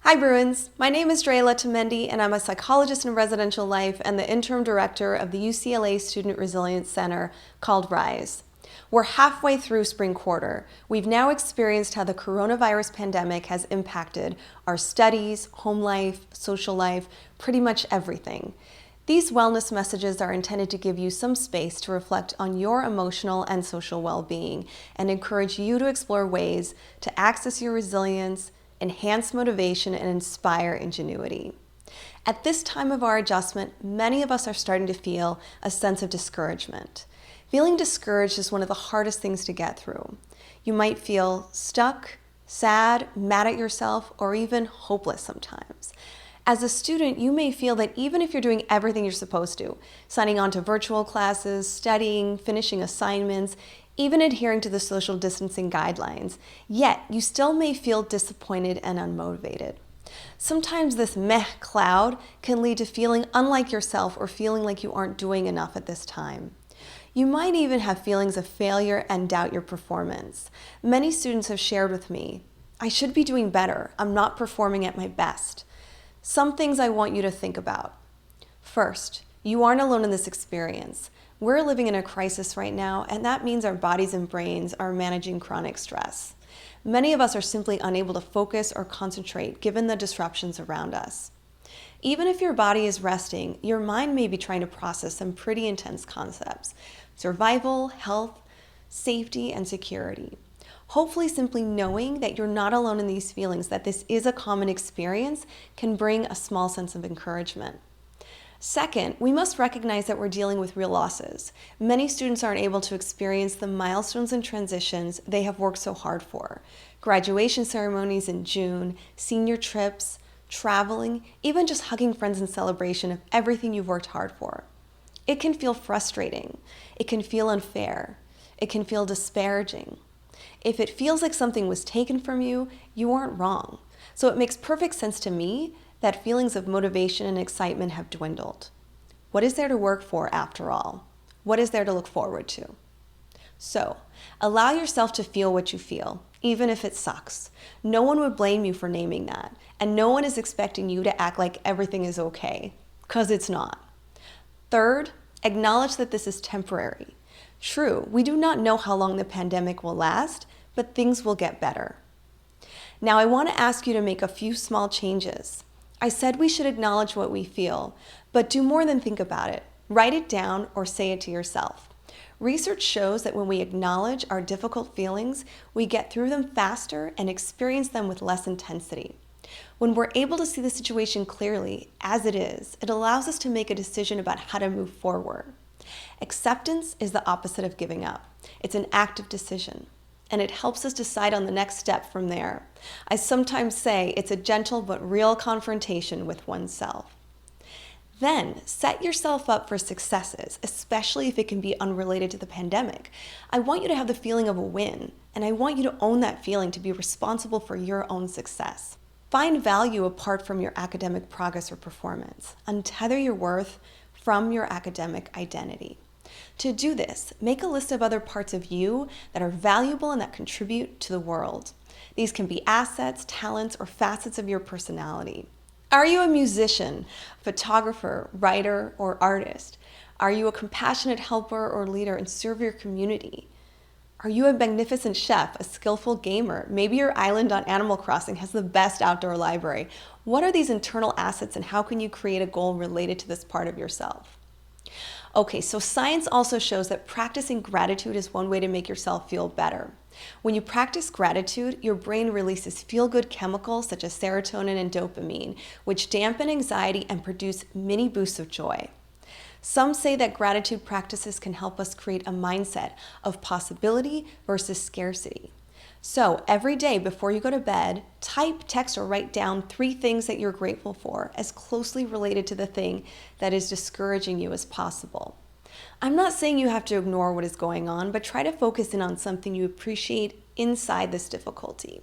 Hi Bruins, my name is Drea Letamendi and I'm a psychologist in residential life and the interim director of the UCLA Student Resilience Center called RISE. We're halfway through spring quarter. We've now experienced how the coronavirus pandemic has impacted our studies, home life, social life, pretty much everything. These wellness messages are intended to give you some space to reflect on your emotional and social well-being and encourage you to explore ways to access your resilience, enhance motivation, and inspire ingenuity. At this time of our adjustment, many of us are starting to feel a sense of discouragement. Feeling discouraged is one of the hardest things to get through. You might feel stuck, sad, mad at yourself, or even hopeless sometimes. As a student, you may feel that even if you're doing everything you're supposed to, signing on to virtual classes, studying, finishing assignments, even adhering to the social distancing guidelines, yet you still may feel disappointed and unmotivated. Sometimes this meh cloud can lead to feeling unlike yourself or feeling like you aren't doing enough at this time. You might even have feelings of failure and doubt your performance. Many students have shared with me, I should be doing better. I'm not performing at my best. Some things I want you to think about. First, you aren't alone in this experience. We're living in a crisis right now, and that means our bodies and brains are managing chronic stress. Many of us are simply unable to focus or concentrate given the disruptions around us. Even if your body is resting, your mind may be trying to process some pretty intense concepts: survival, health, safety, and security. Hopefully, simply knowing that you're not alone in these feelings, that this is a common experience, can bring a small sense of encouragement. Second, we must recognize that we're dealing with real losses. Many students aren't able to experience the milestones and transitions they have worked so hard for. Graduation ceremonies in June, senior trips, traveling, even just hugging friends in celebration of everything you've worked hard for. It can feel frustrating. It can feel unfair. It can feel disparaging. If it feels like something was taken from you, you aren't wrong. So it makes perfect sense to me that feelings of motivation and excitement have dwindled. What is there to work for after all? What is there to look forward to? So, allow yourself to feel what you feel, even if it sucks. No one would blame you for naming that, and no one is expecting you to act like everything is okay, because it's not. Third, acknowledge that this is temporary. True, we do not know how long the pandemic will last, but things will get better. Now, I want to ask you to make a few small changes. I said we should acknowledge what we feel, but do more than think about it. Write it down or say it to yourself. Research shows that when we acknowledge our difficult feelings, we get through them faster and experience them with less intensity. When we're able to see the situation clearly, as it is, it allows us to make a decision about how to move forward. Acceptance is the opposite of giving up. It's an active decision, and it helps us decide on the next step from there. I sometimes say it's a gentle but real confrontation with oneself. Then, set yourself up for successes, especially if it can be unrelated to the pandemic. I want you to have the feeling of a win, and I want you to own that feeling to be responsible for your own success. Find value apart from your academic progress or performance. Untether your worth from your academic identity. To do this, make a list of other parts of you that are valuable and that contribute to the world. These can be assets, talents, or facets of your personality. Are you a musician, photographer, writer, or artist? Are you a compassionate helper or leader and serve your community? Are you a magnificent chef, a skillful gamer? Maybe your island on Animal Crossing has the best outdoor library. What are these internal assets and how can you create a goal related to this part of yourself? Okay, so science also shows that practicing gratitude is one way to make yourself feel better. When you practice gratitude, your brain releases feel-good chemicals such as serotonin and dopamine, which dampen anxiety and produce mini boosts of joy. Some say that gratitude practices can help us create a mindset of possibility versus scarcity. So every day before you go to bed, type, text, or write down 3 things that you're grateful for as closely related to the thing that is discouraging you as possible. I'm not saying you have to ignore what is going on, but try to focus in on something you appreciate inside this difficulty.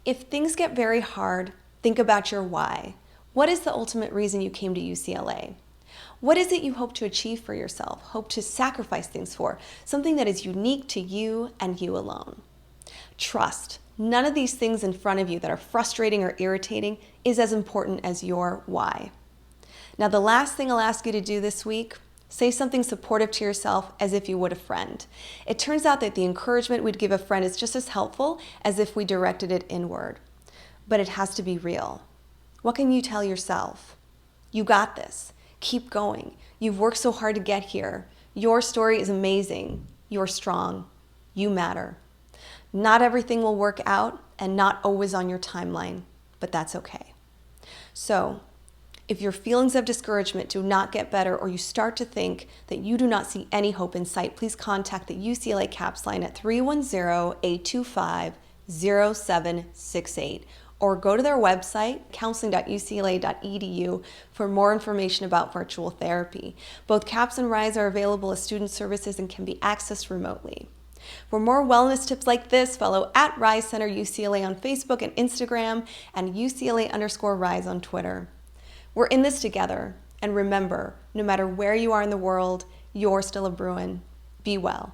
If things get very hard, think about your why. What is the ultimate reason you came to UCLA? What is it you hope to achieve for yourself, hope to sacrifice things for, something that is unique to you and you alone? Trust. None of these things in front of you that are frustrating or irritating is as important as your why. Now, the last thing I'll ask you to do this week, say something supportive to yourself as if you would a friend. It turns out that the encouragement we'd give a friend is just as helpful as if we directed it inward. But it has to be real. What can you tell yourself? You got this. Keep going. You've worked so hard to get here. Your story is amazing. You're strong. You matter. Not everything will work out and not always on your timeline, but that's okay. So, if your feelings of discouragement do not get better or you start to think that you do not see any hope in sight, please contact the UCLA CAPS line at 310-825-0768 or go to their website, counseling.ucla.edu, for more information about virtual therapy. Both CAPS and RISE are available as student services and can be accessed remotely. For more wellness tips like this, follow at RISE Center UCLA on Facebook and Instagram and UCLA_RISE on Twitter. We're in this together, and remember, no matter where you are in the world, you're still a Bruin. Be well.